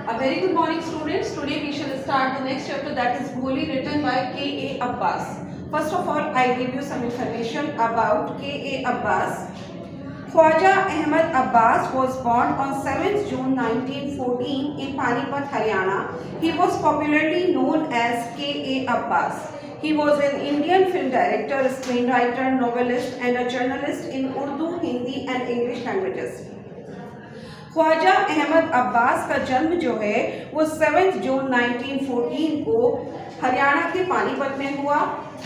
A very good morning, students. Today we shall start the next chapter, that is Bholi, written by K.A. Abbas. First of all, I give you some information about K.A. Abbas. Khwaja Ahmad Abbas was born on 7th June 1914 in Panipat, Haryana. He was popularly known as K.A. Abbas. He was an Indian film director, screenwriter, novelist and a journalist in Urdu, Hindi and English languages. Khwaja Ahmad Abbas का जन्म जो है वो 7 जून 1914 को हरियाणा के पानीपत में हुआ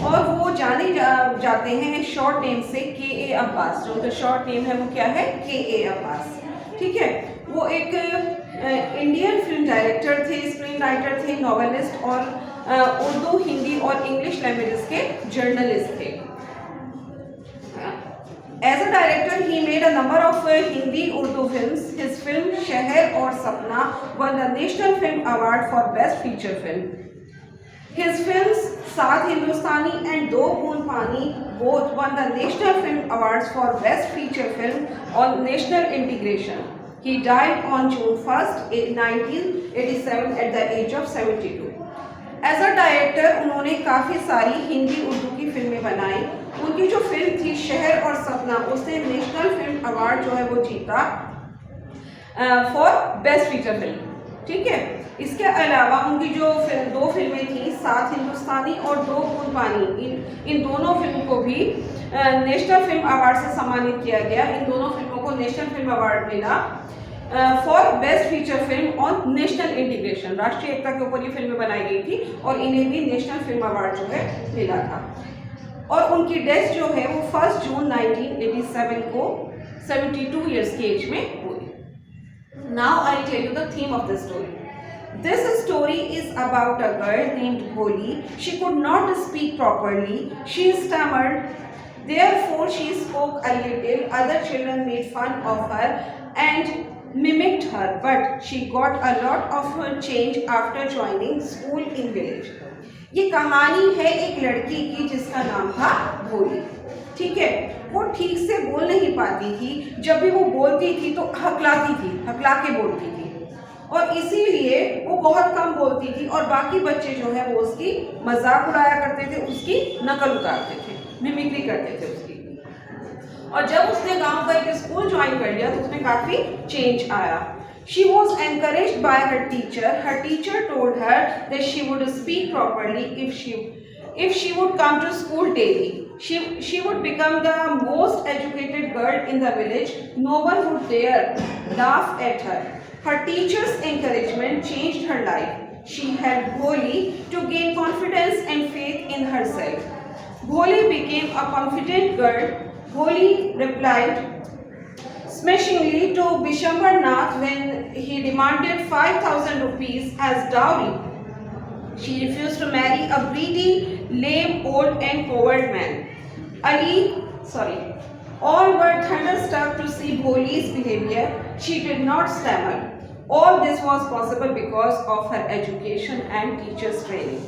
और वो जाने जाते हैं शॉर्ट नेम से के.ए. अब्बास। जो उनका शॉर्ट नेम है वो क्या है? के.ए. अब्बास। ठीक है, वो एक इंडियन फिल्म डायरेक्टर थे, स्क्रीन राइटर थे, नॉवेलिस्ट और उर्दू, हिंदी और इंग्लिश लैंग्वेजेस के जर्नलिस्ट थे। As a director, he made a number of Hindi Urdu films. His film Sheher और Sapna won the National Film Award for Best Feature Film. His films Saath Hindustani and Do Boon Pani both won the National Film Awards for Best Feature Film on National Integration. He died on June 1st, 1987 at the age of 72. As a director उन्होंने काफ़ी सारी हिंदी उर्दू की फिल्में बनाई। उनकी जो film थी शहर और सपना, उसने नेशनल फिल्म अवार्ड जो है वो जीता फॉर बेस्ट फीचर फिल्म। ठीक है, इसके अलावा उनकी जो दो फिल्में थी, साथ हिंदुस्तानी और दो बूंद पानी, इन दोनों फिल्म को भी नेशनल फिल्म अवार्ड से सम्मानित किया गया। इन दोनों फिल्मों को नेशनल फिल्म अवार्ड मिला for best feature film on national integration. राष्ट्रीय एकता के ऊपर ये फिल्में बनाई गई थी और इन्हें भी नेशनल फिल्म अवार्ड जो है मिला था। और उनकी डेथ जो है वो 1 जून 1987 को 72 ईयर्स की एज में हुई। Now I tell you the theme of the story. This story is about a girl named Bholi. She could not speak properly. She stammered. Therefore, she spoke a little. Other children made fun of her and mimicked her, but she got a lot of her change after joining school in village. ये कहानी है एक लड़की की जिसका नाम था भोली। ठीक है, वो ठीक से बोल नहीं पाती थी। जब भी वो बोलती थी तो हकलाती थी, हकला के बोलती थी और इसीलिए वो बहुत कम बोलती थी और बाकी बच्चे जो है वो उसकी मजाक उड़ाया करते थे, उसकी नकल उतारते थे, मिमिक्री करते थे उसकी। और जब उसने गांव का एक स्कूल ज्वाइन कर लिया तो उसमें काफी चेंज आया। She was encouraged by her teacher. Her teacher told her that she would speak properly if she would come to school daily. She would become the most educated girl in the village. No one would dare laugh at her. Her teacher's encouragement changed her life. She helped Bholi to gain confidence and faith in herself. Bholi became a confident girl. Bholi replied smashingly to Bishambar Nath when he demanded 5,000 rupees as dowry. She refused to marry a greedy, lame, old and coward man. All were thunderstruck to see Bholi's behavior. She did not stammer. All this was possible because of her education and teacher's training.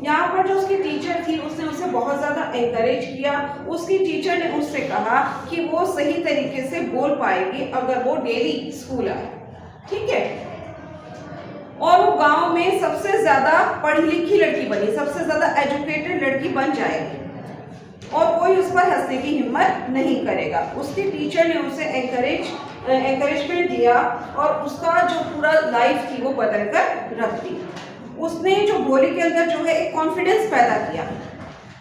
यहाँ पर जो उसकी teacher थी उसने उसे बहुत ज़्यादा encourage किया। उसकी टीचर ने उससे कहा कि वो सही तरीके से बोल पाएगी अगर वो डेली स्कूल आए। ठीक है, और वो गांव में सबसे ज़्यादा पढ़ी लिखी लड़की बनी, सबसे ज़्यादा एजुकेटेड लड़की बन जाएगी और कोई उस पर हंसने की हिम्मत नहीं करेगा। उसकी टीचर ने उसे एनकरेजमेंट दिया और उसका जो पूरा लाइफ थी वो बदल कर रख दी। उसने जो भोली के अंदर जो है एक कॉन्फिडेंस पैदा किया।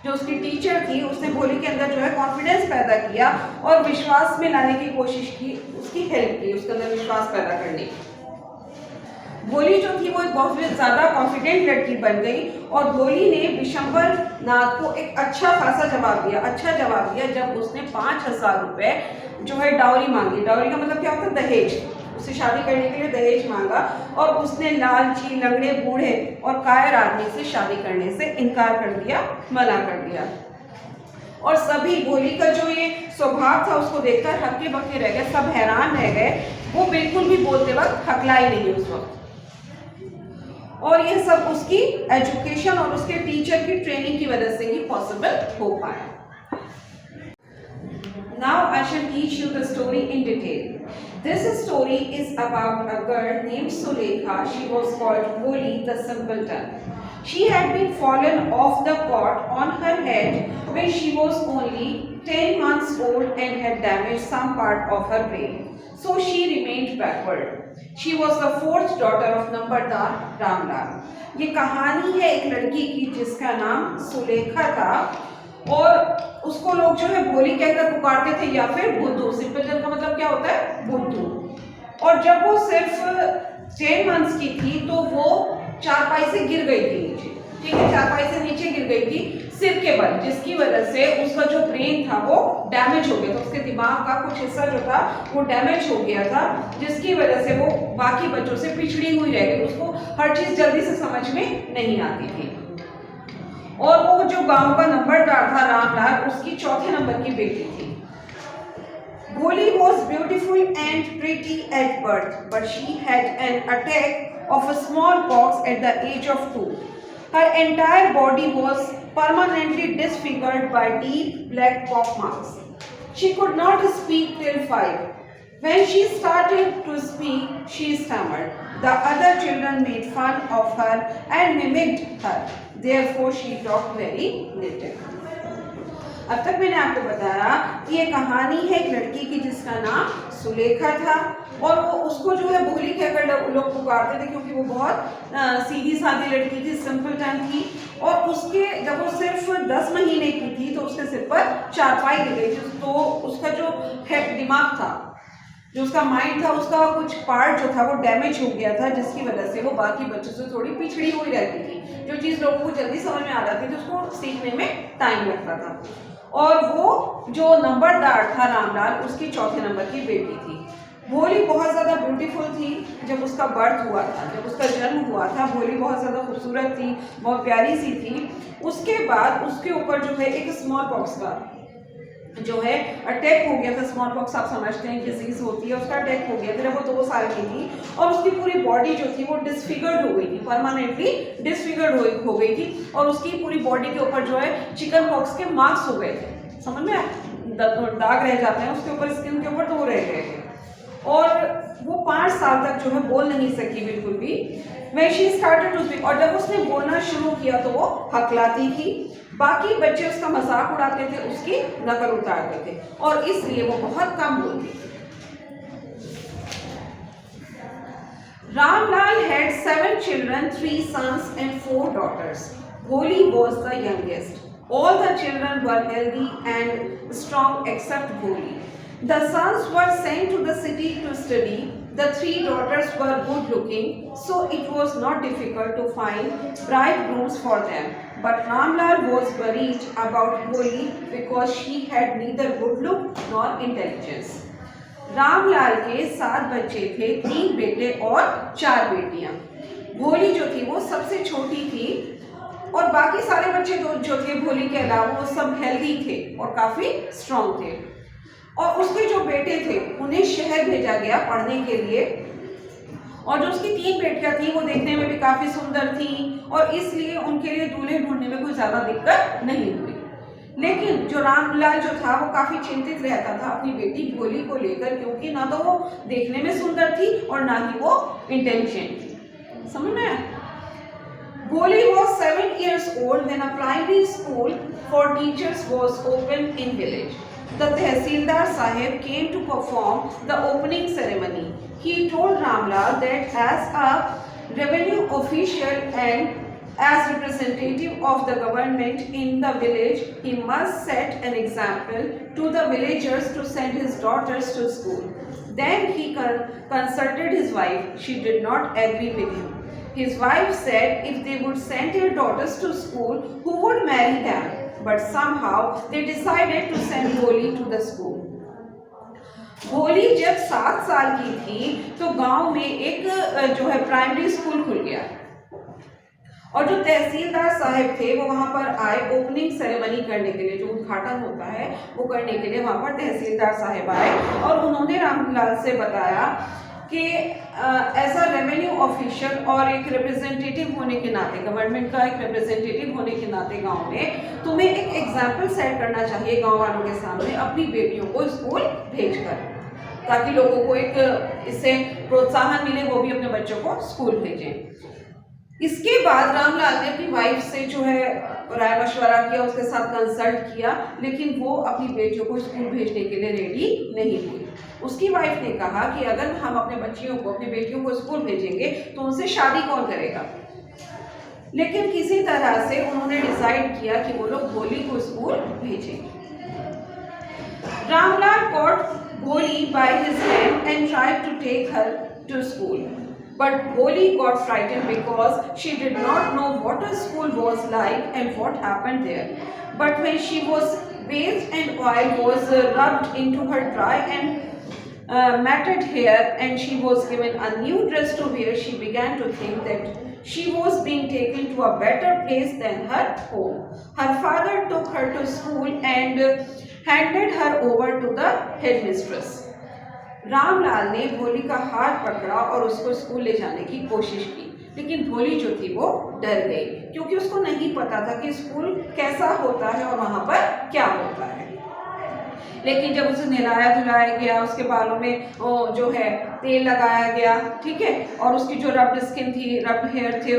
जो उसकी टीचर थी उसने भोली के अंदर जो है कॉन्फिडेंस पैदा किया और विश्वास में लाने की कोशिश की, उसकी हेल्प की उसके अंदर विश्वास पैदा करने की। भोली जो थी वो एक बहुत ज़्यादा कॉन्फिडेंट लड़की बन गई और भोली ने बिशंबर नाथ को एक अच्छा खासा जवाब दिया जब उसने 5,000 रुपये जो है डाउरी मांगी। डाउरी का मतलब क्या होता है? दहेज। उससे शादी करने के लिए दहेज मांगा और उसने लालची, लंगड़े, बूढ़े और कायर आदमी से शादी करने से इनकार कर दिया, मना कर दिया। और सभी भोली का जो ये स्वभाव था उसको देखकर हक्के बक्के रह गए, सब हैरान रह गए। वो बिल्कुल भी बोलते वक्त हकलाई नहीं उस वक्त। और ये सब उसकी एजुकेशन और उसके टीचर की ट्रेनिंग की वजह से ही पॉसिबल हो पाया। Now I shall teach you the story in detail. This story is about a girl named Sulekha. She was called Bholi the simpleton. She had been fallen off the cot on her head when she was only 10 months old and had damaged some part of her brain. So she remained backward. She was the fourth daughter of नंबरदार रामलाल. ये कहानी है एक लड़की की जिसका नाम सुलेखा था और उसको लोग जो है भोली कहकर पुकारते थे या फिर बुद्धू. सिंपलटन का मतलब क्या होता है? बुद्धू. और जब वो सिर्फ 10 मंथ्स की थी तो वो चारपाई से गिर गई थी नीचे. ठीक है, चारपाई से नीचे गिर गई थी सिर के बल, जिसकी वजह से उसका जो ब्रेन था वो डैमेज हो गया था. उसके दिमाग का कुछ हिस्सा जो था वो डैमेज हो गया था, जिसकी वजह से वो बाकी बच्चों से पिछड़ी हुई रह गई. उसको हर चीज जल्दी से समझ में नहीं आती थी. और वो जो गांव का नंबरदार था रामलाल, उसकी चौथे नंबर की बेटी थी. Bholi was beautiful and pretty at birth, but she had an attack of a smallpox at the age of 2. Her entire body was permanently disfigured by deep black pock marks. She could not speak till 5. When she started to speak, she stammered. The other children made fun of her and mimicked her. Therefore, she talked very little. अब तक मैंने आपको बताया कि ये कहानी है एक लड़की की जिसका नाम सुलेखा था और वो उसको जो है भोली कहकर लोग पुकारते थे क्योंकि वो बहुत सीधी सादी लड़की थी, सिंपलटन थी. और उसके जब वो सिर्फ 10 महीने की थी तो उसके सिर पर चारपाई गिर गई थी. तो उसका जो हेड दिमाग था, जो उसका माइंड था, उसका कुछ पार्ट जो था वो डैमेज हो गया था, जिसकी वजह से वो बाकी बच्चों से थोड़ी पिछड़ी हुई रहती थी. जो चीज़ लोगों को जल्दी समझ में आ जाती थी उसको सीखने में टाइम लगता था. और वो जो नंबरदार था रामलाल, उसकी चौथे नंबर की बेटी थी. भोली बहुत ज़्यादा ब्यूटीफुल थी. जब उसका बर्थ हुआ था, जब उसका जन्म हुआ था, भोली बहुत ज़्यादा खूबसूरत थी, बहुत प्यारी सी थी. उसके बाद उसके ऊपर जो है एक स्मॉल पॉक्स का जो है अटैक हो गया था. स्मॉल पॉक्स आप समझते हैं डिजीज होती है, उसका अटैक हो गया था जब वो 2 साल की थी. और उसकी पूरी बॉडी जो थी वो डिसफिगर्ड हो गई थी, परमानेंटली डिसफिगर्ड हो गई थी. और उसकी पूरी बॉडी के ऊपर जो है चिकन पॉक्स के मार्क्स हो गए थे. समझ में दाग रह जाते हैं उसके ऊपर, स्किन के ऊपर, तो वो रह गए थे. और वो 5 साल तक जो है बोल नहीं सकी बिल्कुल भी. When she started to speak, और जब उसने बोलना शुरू किया तो वो हकलाती थी. बाकी बच्चे उसका मजाक उड़ाते थे, उसकी नकल उतारते थे और इसलिए वो बहुत कम बोलती थी. Ramlal had 7 children, 3 sons and 4 daughters. Bholi was the youngest. All the children were healthy and strong except Bholi. The sons were sent to the city to study. The 3 daughters were good looking, so it was not difficult to find bridegrooms for them. But Ramlal was worried about Bholi because she had neither good look nor intelligence. Ramlal के 7 बच्चे थे, 3 बेटे और 4 बेटियां. भोली जो थी वो सबसे छोटी थी और बाकी सारे बच्चे जो थे भोली के अलावा वो सब हेल्दी थे और काफ़ी स्ट्रॉन्ग थे. और उसके जो बेटे थे उन्हें शहर भेजा गया पढ़ने के लिए. और जो उसकी 3 बेटियां थी वो देखने में भी काफ़ी सुंदर थी और इसलिए उनके लिए दूल्हे ढूंढने में कोई ज़्यादा दिक्कत नहीं हुई. लेकिन जो रामलाल जो था वो काफ़ी चिंतित रहता था अपनी बेटी भोली को लेकर, क्योंकि ना तो वो देखने में सुंदर थी और ना ही वो इंटेलिजेंट थी. समझ में आया? Bholi was 7 years old when a primary school for teachers was opened in village. The Tehsildar Sahib came to perform the opening ceremony. He told Ramlal that as a revenue official and as representative of the government in the village, he must set an example to the villagers to send his daughters to school. Then he consulted his wife. She did not agree with him. His wife said if they would send their daughters to school, who would marry them? But somehow they decided to send Bholi to the school. भोली जब 7 साल की थी तो गांव में एक जो है प्राइमरी स्कूल खुल गया और जो तहसीलदार साहब थे वो वहाँ पर आए ओपनिंग सेरेमनी करने के लिए. जो उद्घाटन होता है वो करने के लिए वहाँ पर तहसीलदार साहब आए और उन्होंने रामलाल से बताया कि एज अ रेवेन्यू ऑफिशियल और एक रिप्रेजेंटेटिव होने के नाते, गवर्नमेंट का एक रिप्रेजेंटेटिव होने के नाते गांव में तुम्हें एक एग्जाम्पल सेट करना चाहिए गांव वालों के सामने अपनी बेटियों को स्कूल भेजकर. ताकि लोगों को एक इससे प्रोत्साहन मिले, वो भी अपने बच्चों को स्कूल भेजें। इसके बाद रामलाल ने अपनी वाइफ से जो है राय मशवरा किया, उसके साथ कंसल्ट किया, लेकिन वो अपनी बेटियों को स्कूल भेजने के लिए रेडी नहीं हुई। उसकी वाइफ ने कहा कि अगर हम अपने बच्चियों को, अपनी बेटियों को स्कूल भेजेंगे तो उनसे शादी कौन करेगा। लेकिन किसी तरह से उन्होंने डिसाइड किया कि वो लोग भोली को स्कूल भेजेंगे। Ramlal caught Bholi by his hand and tried to take her to school. But Bholi got frightened because she did not know what a school was like and what happened there. But when she was bathed and oil was rubbed into her dry and matted hair and she was given a new dress to wear, she began to think that she was being taken to a better place than her home. Her father took her to school and handed her over to the headmistress. Ramlal ने भोली का हाथ पकड़ा और उसको school ले जाने की कोशिश की, लेकिन भोली जो थी वो डर गई, क्योंकि उसको नहीं पता था कि स्कूल कैसा होता है और वहाँ पर क्या होता है। लेकिन जब उसे नहलाया धुलाया गया, उसके बालों में जो है तेल लगाया गया, ठीक है, और उसकी जो रब्ड स्किन थी, रब्ड हेयर थे,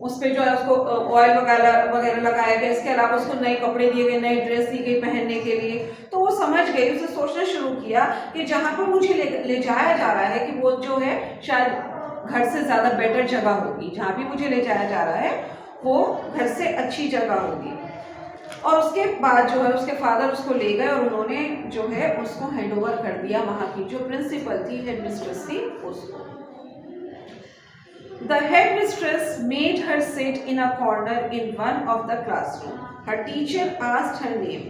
उस पर जो है उसको ऑयल वगैरह लगाया गया। इसके अलावा उसको नए कपड़े दिए गए, नई ड्रेस दी गई पहनने के लिए। तो वो समझ गई, उसने सोचना शुरू किया कि जहाँ पर मुझे ले जाया जा रहा है कि वो जो है शायद घर से ज़्यादा बेटर जगह होगी, जहाँ भी मुझे ले जाया जा रहा है वो घर से अच्छी जगह होगी। और उसके बाद जो है उसके फादर उसको ले गए और उन्होंने जो है उसको हैंड ओवर कर दिया वहाँ की जो प्रिंसिपल थी, हेडमिस्ट्रेस थी, उसको। The headmistress made her sit in a corner in one of the classroom. Her teacher asked her name.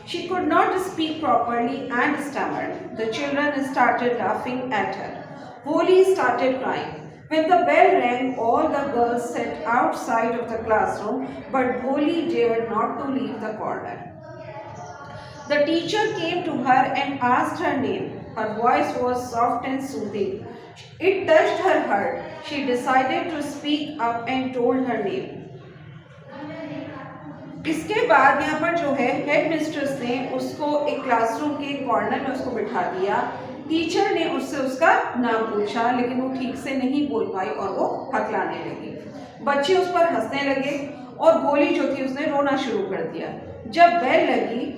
She could not speak properly and stammered. The children started laughing at her. Bholi started crying. When the bell rang, all the girls sat outside of the classroom, but Bholi dared not to leave the corner. The teacher came to her and asked her name. Her voice was soft and soothing. It touched her heart. She decided to speak up and told her name. इसके बाद यहाँ पर जो है head mistress ने उसको एक classroom के कॉर्नर में उसको बिठा दिया। टीचर ने उससे उसका नाम पूछा, लेकिन वो ठीक से नहीं बोल पाई और वो हकलाने लगी। बच्चे उस पर हंसने लगे और भोली जो थी उसने रोना शुरू कर दिया। जब बेल लगी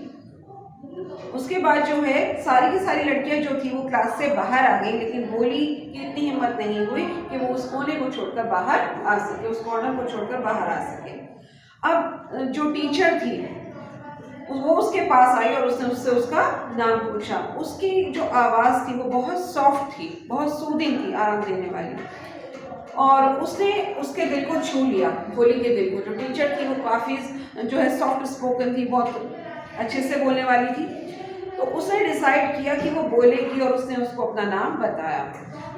उसके बाद जो है सारी की सारी लड़कियां जो थी वो क्लास से बाहर आ गई, लेकिन भोली की इतनी हिम्मत नहीं हुई कि वो उस कोने को छोड़कर बाहर आ सके, उस कॉर्नर को छोड़कर बाहर आ सके। अब जो टीचर थी वो उसके पास आई और उसने उससे उसका नाम पूछा। उसकी जो आवाज़ थी वो बहुत सॉफ्ट थी, बहुत सूदिंग थी, आराम देने वाली, और उसने उसके दिल को छू लिया, भोली के दिल को। जो टीचर थी वो काफ़ी जो है सॉफ्ट स्पोकन थी, बहुत अच्छे से बोलने वाली थी। तो उसने डिसाइड किया कि वो बोलेगी और उसने उसको अपना नाम बताया।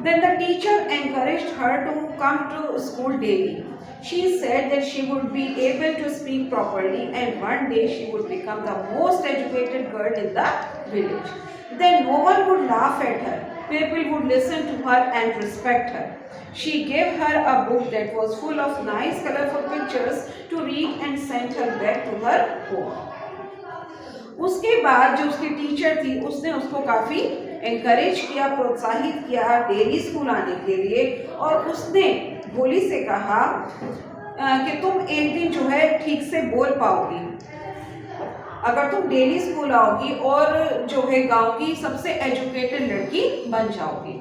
Then the teacher encouraged her to come to school daily. She said that she would be able to speak properly and one day she would become the most educated girl in the village. Then no one would laugh at her. People would listen to her and respect her. She gave her a book that was full of nice colorful pictures to read and sent her back to her home. उसके बाद जो उसकी teacher थी उसने उसको काफ़ी encourage किया, प्रोत्साहित किया डेली स्कूल आने के लिए, और उसने भोली से कहा कि तुम एक दिन जो है ठीक से बोल पाओगी अगर तुम डेली स्कूल आओगी और जो है गांव की सबसे एजुकेटेड लड़की बन जाओगी,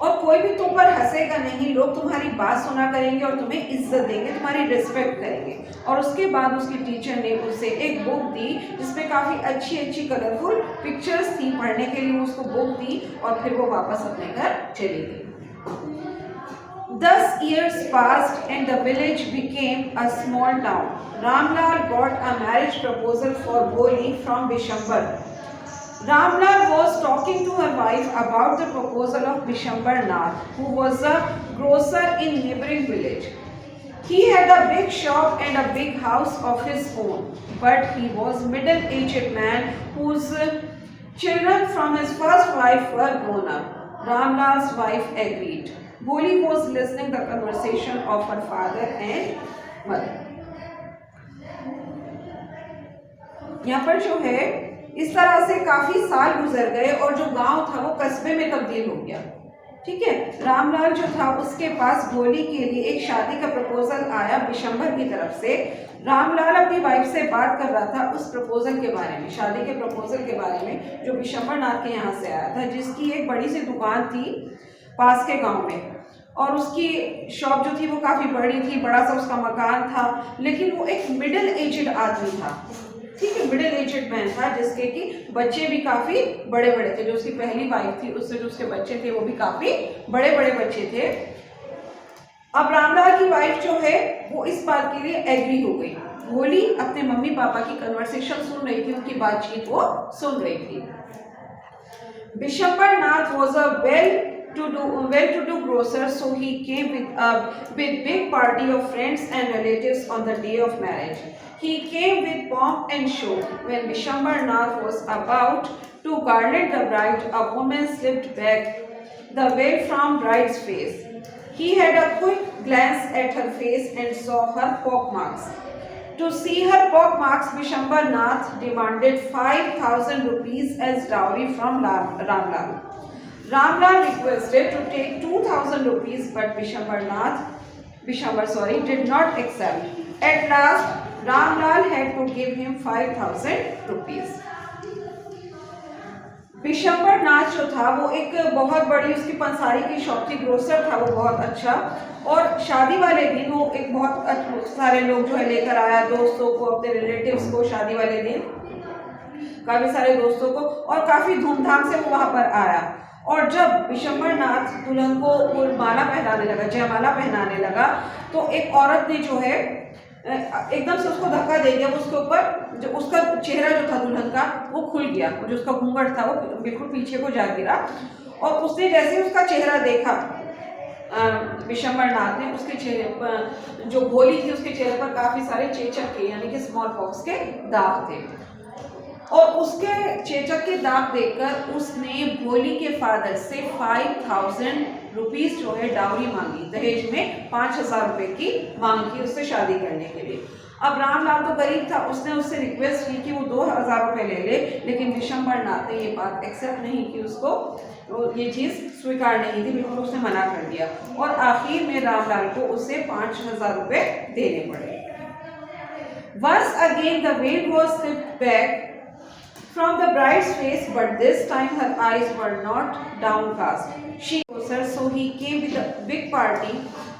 और कोई भी तुम पर हंसेगा नहीं, लोग तुम्हारी बात सुना करेंगे और तुम्हें इज्जत देंगे, तुम्हारी रिस्पेक्ट करेंगे। और उसके बाद उसकी टीचर ने उसे एक बुक दी जिसमें काफ़ी अच्छी अच्छी कलरफुल पिक्चर्स थी, पढ़ने के लिए उसको बुक दी और फिर वो वापस अपने घर चली गई। 10 years passed and the village became a small town. Ramlal got a marriage proposal for Bholi from Bishambar. Ramlal was talking to her wife about the proposal of Bishambar Nath, who was a grocer in neighboring village. He had a big shop and a big house of his own, but he was middle-aged man whose children from his first wife were grown up. Ramlal's wife agreed. Bholi was listening the conversation of her father and mother. यहाँ पर जो है इस तरह से काफी साल गुजर गए और जो गांव था वो कस्बे में तब्दील हो गया। ठीक है, रामलाल जो था उसके पास भोली के लिए एक शादी का प्रपोजल आया बिशंबर की तरफ से। रामलाल अपनी वाइफ से बात कर रहा था उस प्रपोजल के बारे में, शादी के प्रपोजल के बारे में जो बिशंबर नाथ के यहाँ से आया था, जिसकी एक बड़ी सी दुकान थी पास के गांव में, और उसकी शॉप जो थी वो काफ़ी बड़ी थी, बड़ा सा उसका मकान था, लेकिन वो एक मिडिल एजड आदमी था। ठीक है, मिडिल एजड मैन था जिसके कि बच्चे भी काफ़ी बड़े बड़े थे। जो उसकी पहली वाइफ थी उससे जो उसके बच्चे थे वो भी काफ़ी बड़े बड़े बच्चे थे। अब रामलाल की वाइफ जो है वो इस बात के लिए एग्री हो गई। भोली अपने मम्मी पापा की कन्वर्सेशन सुन रही थी, उनकी बातचीत वो सुन रही थी। बिशंबर नाथ was a well-to-do grocer, so he came with big party of friends and relatives on the day of marriage. He came with pomp and show. When Bishambar Nath was about to garland the bride, a woman slipped back the veil from bride's face. He had a quick glance at her face and saw her pockmarks. To see her pockmarks, Bishambar Nath demanded 5,000 rupees as dowry from Ramlal. Ramlal requested to take 2,000 rupees, but Bishambar did not accept. At last, Ramlal had to give him 5,000 rupees. Bishambar नाथ जो था वो एक बहुत बड़ी उसकी पंसारी की shop थी, grocer था वो बहुत अच्छा। और शादी वाले दिन वो एक बहुत सारे लोग जो है लेकर आया, दोस्तों को, अपने रिलेटिव्स को, शादी वाले दिन काफ़ी सारे दोस्तों को, और काफ़ी धूमधाम से वो वहाँ पर आया। और जब बिशंबर नाथ दुल्हन को वो माला पहनाने लगा, जयमाला पहनाने लगा, तो एक औरत ने जो है एकदम से उसको धक्का दे दिया। उसके ऊपर जो उसका चेहरा जो था दुल्हन का वो खुल गया, जो उसका घूंघट था वो बिल्कुल पीछे को जा गिरा। और उसने जैसे उसका चेहरा देखा बिशंबर नाथ ने, उसके चेहरे पर जो भोली थी उसके चेहरे पर काफ़ी सारे चेचक के यानी कि स्मॉल पॉक्स के दाग थे। और उसके चेचक के दाग देखकर उसने भोली के फादर से 5,000 रुपीस जो है डाउरी मांगी, दहेज में 5,000 रुपए की मांग की उससे शादी करने के लिए। अब रामलाल तो गरीब था, उसने उससे रिक्वेस्ट की कि वो 2,000 रुपए ले ले, लेकिन बिशंबर नाथ ने ये बात एक्सेप्ट नहीं की, उसको तो ये चीज़ स्वीकार नहीं थी, बिल्कुल उसने मना कर दिया। और आखिर में रामलाल को उसे 5,000 रुपए देने पड़े। Once again the veil was slipped back from the bride's face, but this time her eyes were not downcast. She was closer, so he came with a big party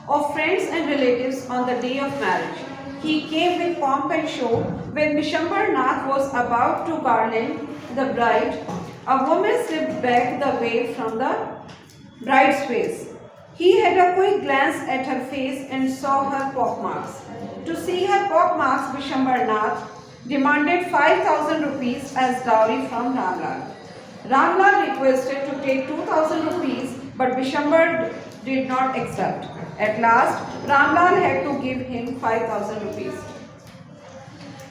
of friends and relatives on the day of marriage. He came with pomp and show. When Bishambar Nath was about to garland the bride, a woman slipped back the veil from the bride's face. He had a quick glance at her face and saw her pockmarks. To see her pockmarks, Bishambar Nath demanded 5,000 rupees as dowry from Ramlal. Ramlal requested to take 2,000 rupees, but Bishambar did not accept. At last, Ramlal had to give him 5,000 rupees.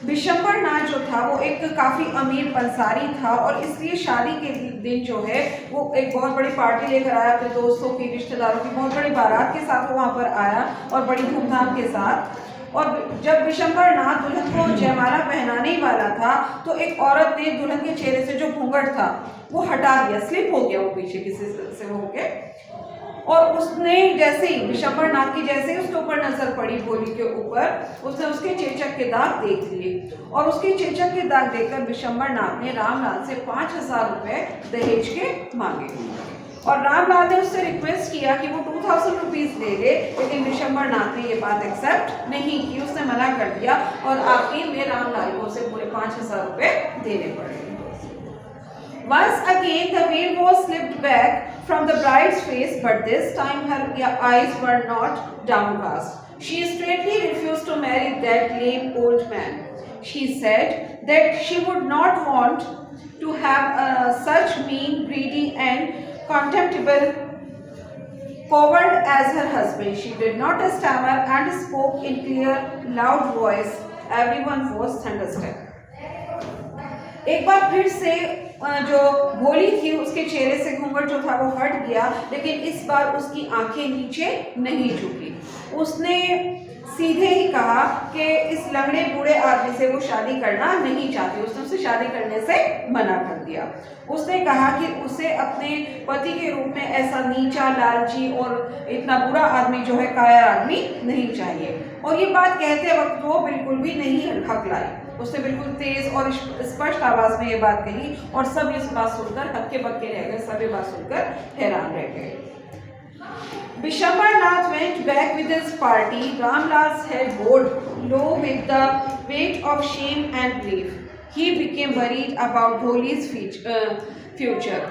Bishambar नाथ जो था वो एक काफ़ी अमीर पंसारी था, और इसलिए शादी के दिन जो है वो एक बहुत बड़ी पार्टी लेकर आया अपने दोस्तों की, रिश्तेदारों की बहुत बड़ी बारात के साथ वो वहाँ पर आया और बड़ी धूमधाम के साथ। और जब बिशंबर नाथ दुल्हन को जयमाला पहनाने ही वाला था तो एक औरत ने दुल्हन के चेहरे से जो घूंघट था वो हटा दिया, स्लिप हो गया वो पीछे किसी से वो होके। और उसने जैसे ही बिशंबर नाथ की जैसे ही उसके ऊपर नजर पड़ी भोली के ऊपर, उसने उसके चेचक के दाग देख लिए, और उसके चेचक के दाग देखकर बिशंबर नाथ ने रामलाल से 5,000 रुपए दहेज के मांगे। और रामलाल ने उससे रिक्वेस्ट किया कि वो 2,000 रुपीज ले ले, लेकिन बिशंबर नाथ ने ये बात एक्सेप्ट नहीं की, उसने मना कर दिया। और आखिर में रामलाल को उसे पूरे 5,000 रुपए देने पड़े। Once again the veil was slipped back from the bride's face, but this time her eyes were not downcast. She straightly refused to marry that lame old man. She said that she would not want to have such mean, greedy and contemptible coward as her husband. She did not stammer and spoke in clear, loud voice. Everyone was thunderstruck. एक बार फिर से जो भोली थी उसके चेहरे से घूंघट जो था वो हट गया, लेकिन इस बार उसकी आंखें नीचे नहीं झुकी। उसने सीधे ही कहा कि इस लंगड़े बूढ़े आदमी से वो शादी करना नहीं चाहती। उसने उससे शादी करने से मना कर दिया। उसने कहा कि उसे अपने पति के रूप में ऐसा नीचा, लालची और इतना बुरा आदमी जो है, कायर आदमी नहीं चाहिए। और ये बात कहते वक्त वो बिल्कुल भी नहीं हकलाई। उसने बिल्कुल तेज और स्पष्ट आवाज में ये बात कही और सब इस बात सुनकर हक्के बक्के रह गए। सब ये बात सुनकर हैरान रह गए। Vishwanath went back with his party. Ramlal's head bowed low with the weight of shame and grief. He became worried about Bholi's future.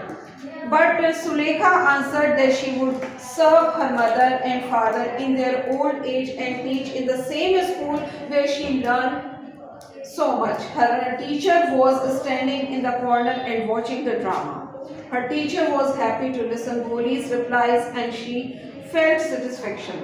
But Sulekha answered that she would serve her mother and father in their old age and teach in the same school where she learned so much. Her teacher was standing in the corner and watching the drama. Her teacher was happy to listen Bholi's replies and she felt satisfaction.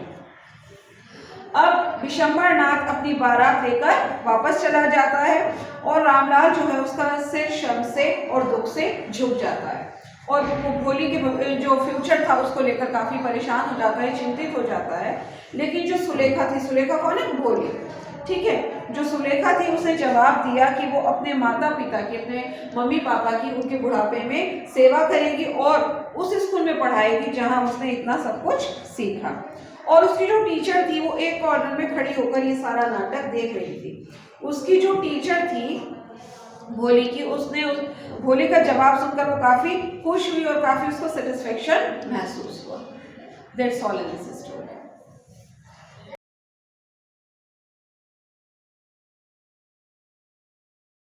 अब विशंबरनाथ अपनी बारात लेकर वापस चला जाता है और रामलाल जो है उसका सिर शर्म से और दुख से झुक जाता है और वो भोली के जो फ्यूचर था उसको लेकर काफी परेशान हो जाता है, चिंतित हो जाता है। लेकिन जो सुलेखा थी, सुलेखा कौन है? भोली, ठीक है। जो सुलेखा थी उसने जवाब दिया कि वो अपने माता पिता की, अपने मम्मी पापा की, उनके बुढ़ापे में सेवा करेगी और उस स्कूल में पढ़ाएगी जहां उसने इतना सब कुछ सीखा। और उसकी जो टीचर थी वो एक कॉर्नर में खड़ी होकर ये सारा नाटक देख रही थी। उसकी जो टीचर थी भोली की, उसने भोली का जवाब सुनकर वो काफी खुश हुई और काफी उसको सेटिस्फेक्शन महसूस हुआ। That's all in this story.